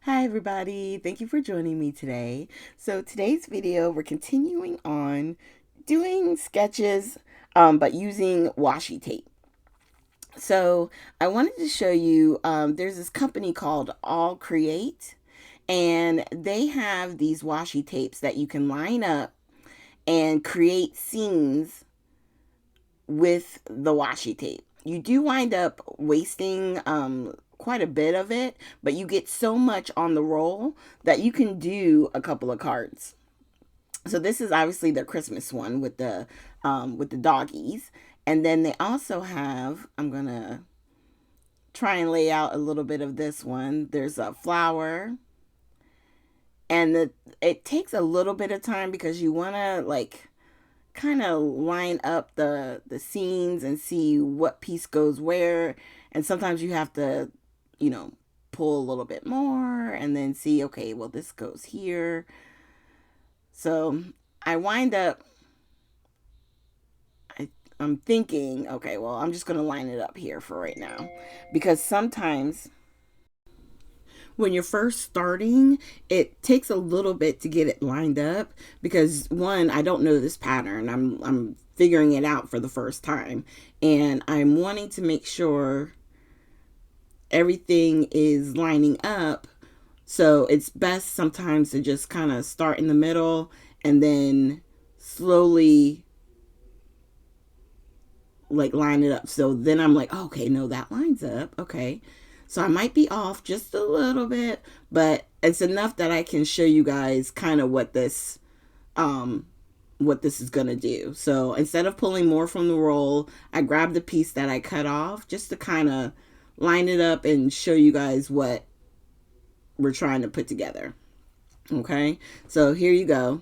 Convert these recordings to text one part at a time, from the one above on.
Hi everybody, thank you for joining me today. So today's video, we're continuing on doing sketches, but using washi tape. So I wanted to show you, there's this company called All Create, and they have these washi tapes that you can line up and create scenes with the washi tape. You do wind up wasting quite a bit of it, but you get so much on the roll that you can do a couple of cards. So this is obviously their Christmas one with the doggies, and then they also have. I'm gonna try and lay out a little bit of this one. There's a flower, and it takes a little bit of time because you want to like kind of line up the scenes and see what piece goes where, and sometimes you have to, you know, pull a little bit more and then see, okay, well, this goes here. So I wind up, I, I'm thinking, okay, well, I'm just going to line it up here for right now, because sometimes when you're first starting, it takes a little bit to get it lined up because one, I don't know this pattern. I'm figuring it out for the first time, and I'm wanting to make sure everything is lining up. So it's best sometimes to just kind of start in the middle and then slowly like line it up. So then I'm like, oh, okay, no, that lines up. Okay. So I might be off just a little bit, but it's enough that I can show you guys kind of um what this is going to do. So instead of pulling more from the roll, I grabbed the piece that I cut off just to kind of line it up and show you guys what we're trying to put together. Okay? So here you go.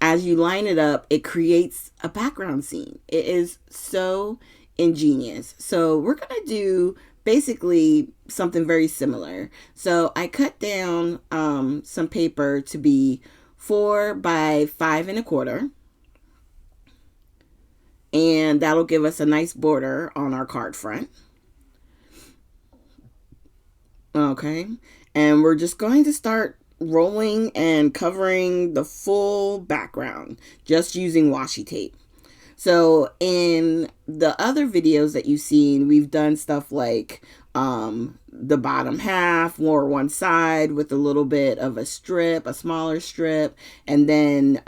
As you line it up, it creates a background scene. It is so ingenious. So we're going to do basically something very similar. So I cut down some paper to be 4 by 5 1/4, and that'll give us a nice border on our card front. Okay, and we're just going to start rolling and covering the full background just using washi tape. So in the other videos that you've seen, we've done stuff like the bottom half or one side with a little bit of a strip, a smaller strip, and then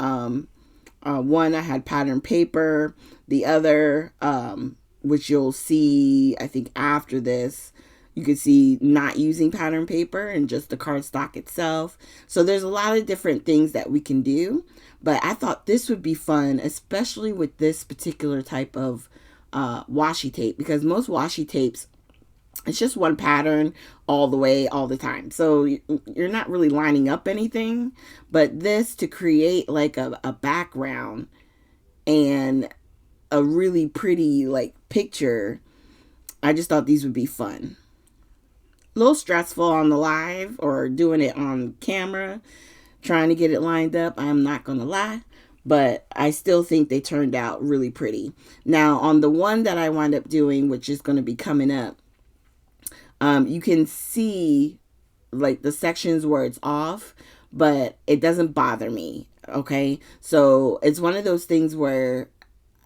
one I had pattern paper, the other, which you'll see, I think after this, you can see not using pattern paper and just the cardstock itself. So there's a lot of different things that we can do, but I thought this would be fun, especially with this particular type of washi tape, because most washi tapes, it's just one pattern all the way, all the time. So you're not really lining up anything, but this to create like a background and a really pretty like picture, I just thought these would be fun. A little stressful on the live or doing it on camera, trying to get it lined up. I'm not going to lie, but I still think they turned out really pretty. Now, on the one that I wind up doing, which is going to be coming up, you can see like the sections where it's off, but it doesn't bother me. Okay. So it's one of those things where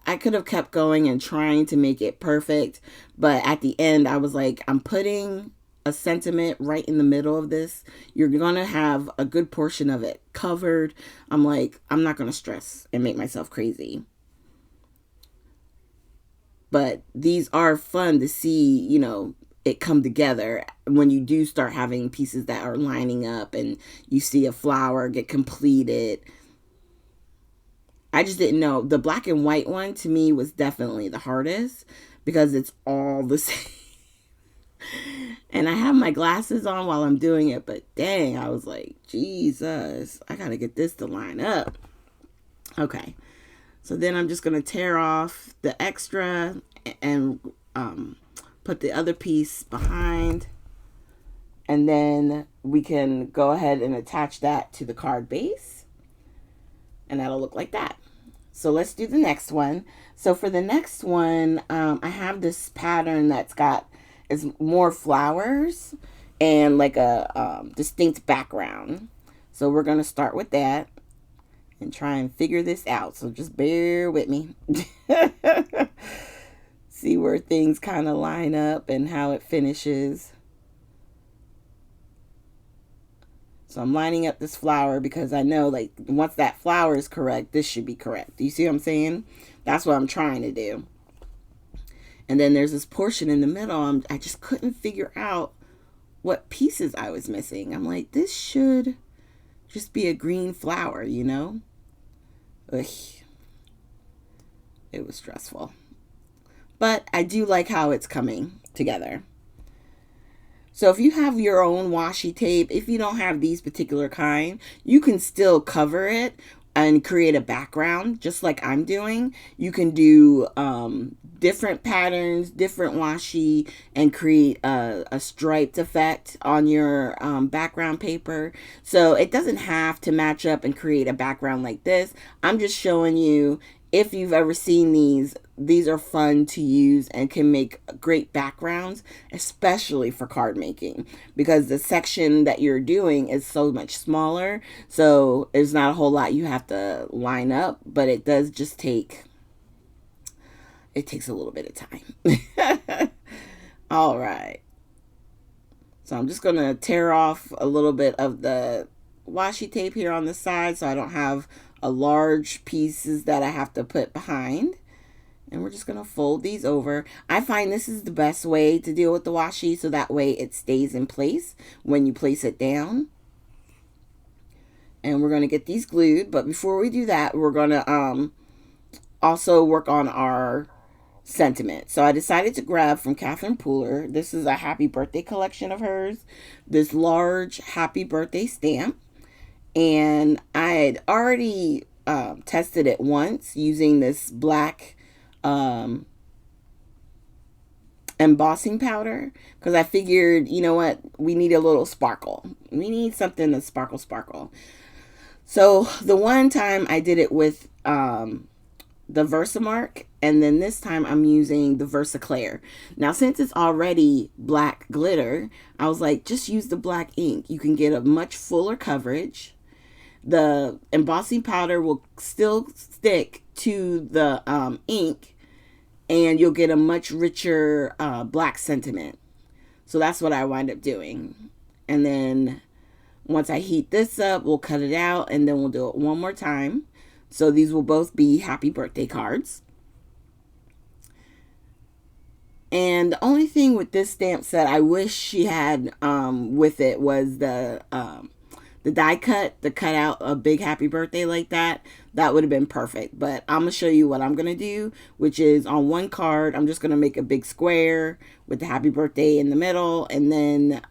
I could have kept going and trying to make it perfect, but at the end, I was like, I'm putting a sentiment right in the middle of this. You're going to have a good portion of it covered. I'm like, I'm not going to stress and make myself crazy. But these are fun to see, you know, it come together when you do start having pieces that are lining up and you see a flower get completed. I just didn't know. The black and white one to me was definitely the hardest because it's all the same. And I have my glasses on while I'm doing it, but dang, I was like, Jesus, I gotta get this to line up. Okay, so then I'm just gonna tear off the extra and put the other piece behind, and then we can go ahead and attach that to the card base, and that'll look like that. So let's do the next one. So for the next one, I have this pattern that's got is more flowers, and like a distinct background. So we're going to start with that and try and figure this out. So just bear with me. See where things kind of line up and how it finishes. So I'm lining up this flower because I know, like, once that flower is correct, this should be correct. Do you see what I'm saying? That's what I'm trying to do. And then there's this portion in the middle. I just couldn't figure out what pieces I was missing. I'm like, this should just be a green flower, you know? Ugh. It was stressful. But I do like how it's coming together. So if you have your own washi tape, if you don't have these particular kind, you can still cover it and create a background just like I'm doing. You can do different patterns, different washi, and create a striped effect on your background paper. So it doesn't have to match up and create a background like this. I'm just showing you, if you've ever seen these are fun to use and can make great backgrounds, especially for card making, because the section that you're doing is so much smaller. So there's not a whole lot you have to line up, but it does just takes a little bit of time. All right. So I'm just going to tear off a little bit of the washi tape here on the side so I don't have a large pieces that I have to put behind. And we're just going to fold these over. I find this is the best way to deal with the washi, so that way it stays in place when you place it down. And we're going to get these glued. But before we do that, we're going to also work on our sentiment. So I decided to grab from Catherine Pooler. This is a happy birthday collection of hers. This large happy birthday stamp. And I had already tested it once using this black embossing powder, because I figured, you know what, we need a little sparkle. We need something to sparkle. So the one time I did it with the Versamark, and then this time I'm using the Versaclear. Now, since it's already black glitter, I was like, just use the black ink. You can get a much fuller coverage. The embossing powder will still stick to the ink, and you'll get a much richer black sentiment. So that's what I wind up doing. And then once I heat this up, we'll cut it out, and then we'll do it one more time. So these will both be happy birthday cards. And the only thing with this stamp set I wish she had with it was the die cut, to cut out a big happy birthday like that. That would have been perfect. But I'm going to show you what I'm going to do, which is on one card, I'm just going to make a big square with the happy birthday in the middle. And then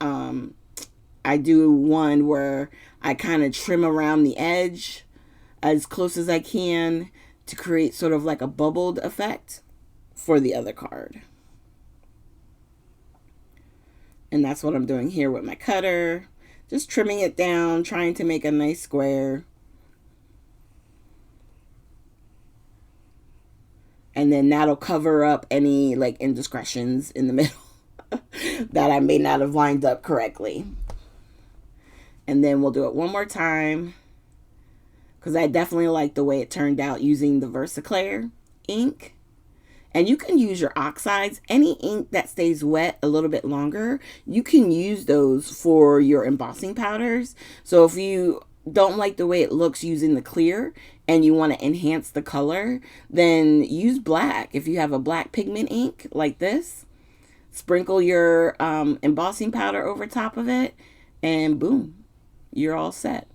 I do one where I kind of trim around the edge as close as I can to create sort of like a bubbled effect for the other card. And that's what I'm doing here with my cutter. Just trimming it down, trying to make a nice square. And then that'll cover up any like indiscretions in the middle that I may not have lined up correctly. And then we'll do it one more time, because I definitely like the way it turned out using the Versaclear ink. And you can use your oxides. Any ink that stays wet a little bit longer, you can use those for your embossing powders. So if you don't like the way it looks using the clear and you want to enhance the color, then use black. If you have a black pigment ink like this, sprinkle your embossing powder over top of it, and boom, you're all set.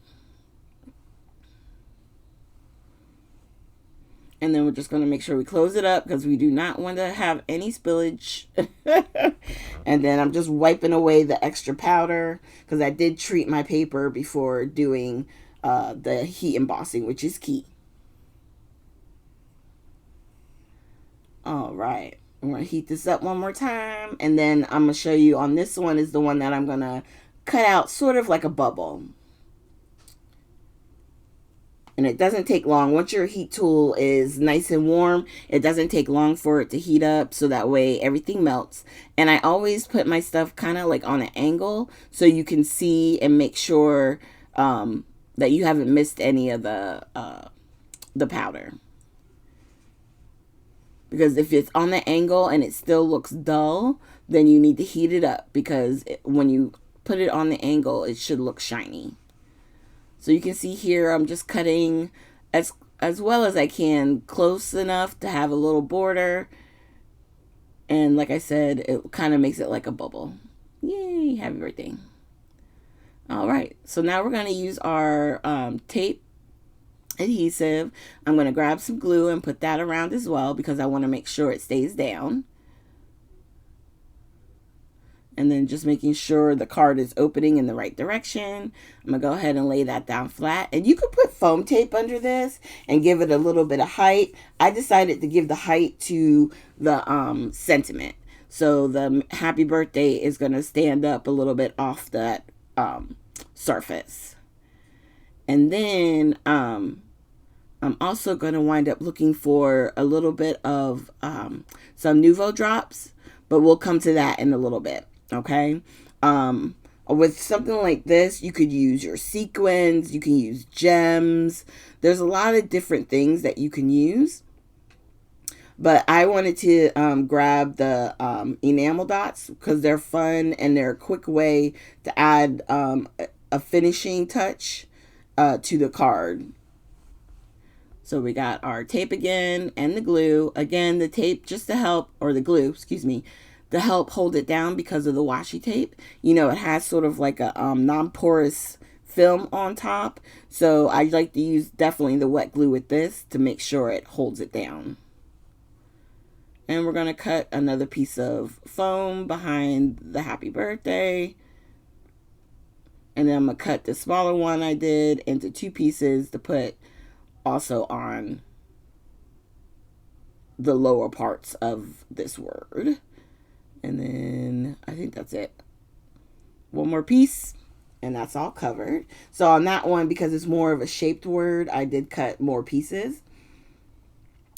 And then we're just going to make sure we close it up, because we do not want to have any spillage. And then I'm just wiping away the extra powder, because I did treat my paper before doing the heat embossing, which is key. All right. I'm going to heat this up one more time. And then I'm going to show you on this one is the one that I'm going to cut out sort of like a bubble. And it doesn't take long. Once your heat tool is nice and warm, it doesn't take long for it to heat up, so that way everything melts. And I always put my stuff kind of like on an angle so you can see and make sure that you haven't missed any of the powder. Because if it's on the angle and it still looks dull, then you need to heat it up, because when you put it on the angle, it should look shiny. So you can see here, I'm just cutting as well as I can, close enough to have a little border. And like I said, it kind of makes it like a bubble. Yay, happy birthday. All right, so now we're going to use our tape adhesive. I'm going to grab some glue and put that around as well, because I want to make sure it stays down. And then just making sure the card is opening in the right direction. I'm going to go ahead and lay that down flat. And you could put foam tape under this and give it a little bit of height. I decided to give the height to the sentiment. So the happy birthday is going to stand up a little bit off that surface. And then I'm also going to wind up looking for a little bit of some Nuvo drops. But we'll come to that in a little bit. Okay, with something like this, you could use your sequins, you can use gems. There's a lot of different things that you can use. But I wanted to grab the enamel dots because they're fun and they're a quick way to add a finishing touch to the card. So we got our tape again and the glue. Again, the tape just to help, or the glue, excuse me, to help hold it down because of the washi tape. You know, it has sort of like a non-porous film on top. So I like to use definitely the wet glue with this to make sure it holds it down. And we're going to cut another piece of foam behind the happy birthday. And then I'm going to cut the smaller one I did into 2 pieces to put also on the lower parts of this word. And then I think that's it. One more piece and that's all covered. So on that one, because it's more of a shaped word, I did cut more pieces.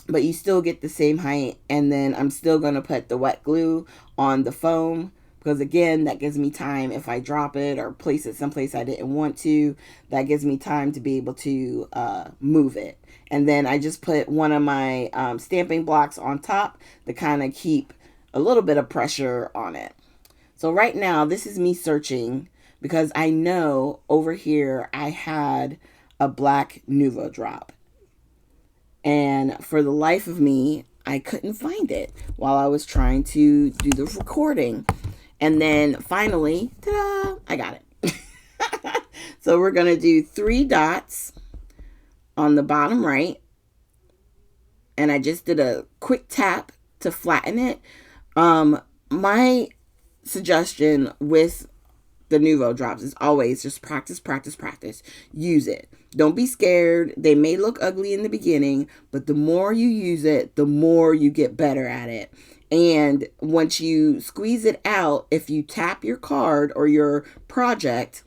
But you still get the same height. And then I'm still going to put the wet glue on the foam. Because again, that gives me time if I drop it or place it someplace I didn't want to. That gives me time to be able to move it. And then I just put one of my stamping blocks on top to kind of keep a little bit of pressure on it. So right now, this is me searching because I know over here I had a black Nuvo drop. And for the life of me, I couldn't find it while I was trying to do the recording. And then finally, ta-da, I got it. So we're going to do 3 dots on the bottom right. And I just did a quick tap to flatten it. My suggestion with the Nuvo drops is always just practice, practice, practice. Use it. Don't be scared. They may look ugly in the beginning, but the more you use it, the more you get better at it. And once you squeeze it out, if you tap your card or your project,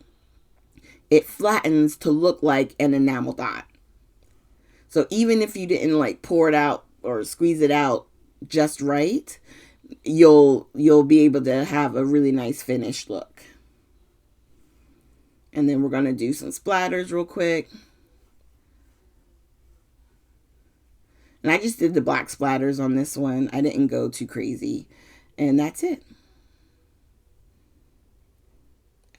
it flattens to look like an enamel dot. So even if you didn't like pour it out or squeeze it out just right, you'll be able to have a really nice finished look. And then we're going to do some splatters real quick. And I just did the black splatters on this one. I didn't go too crazy. And that's it.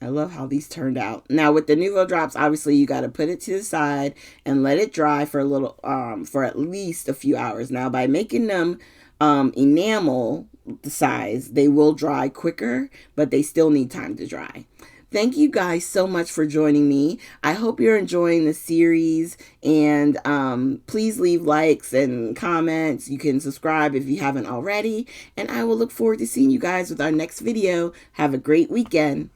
I love how these turned out. Now with the Nuvo drops, obviously you got to put it to the side and let it dry for a little, for at least a few hours. Now by making them enamel size, they will dry quicker, but they still need time to dry. Thank you guys so much for joining me. I hope you're enjoying the series, and please leave likes and comments. You can subscribe if you haven't already, and I will look forward to seeing you guys with our next video. Have a great weekend.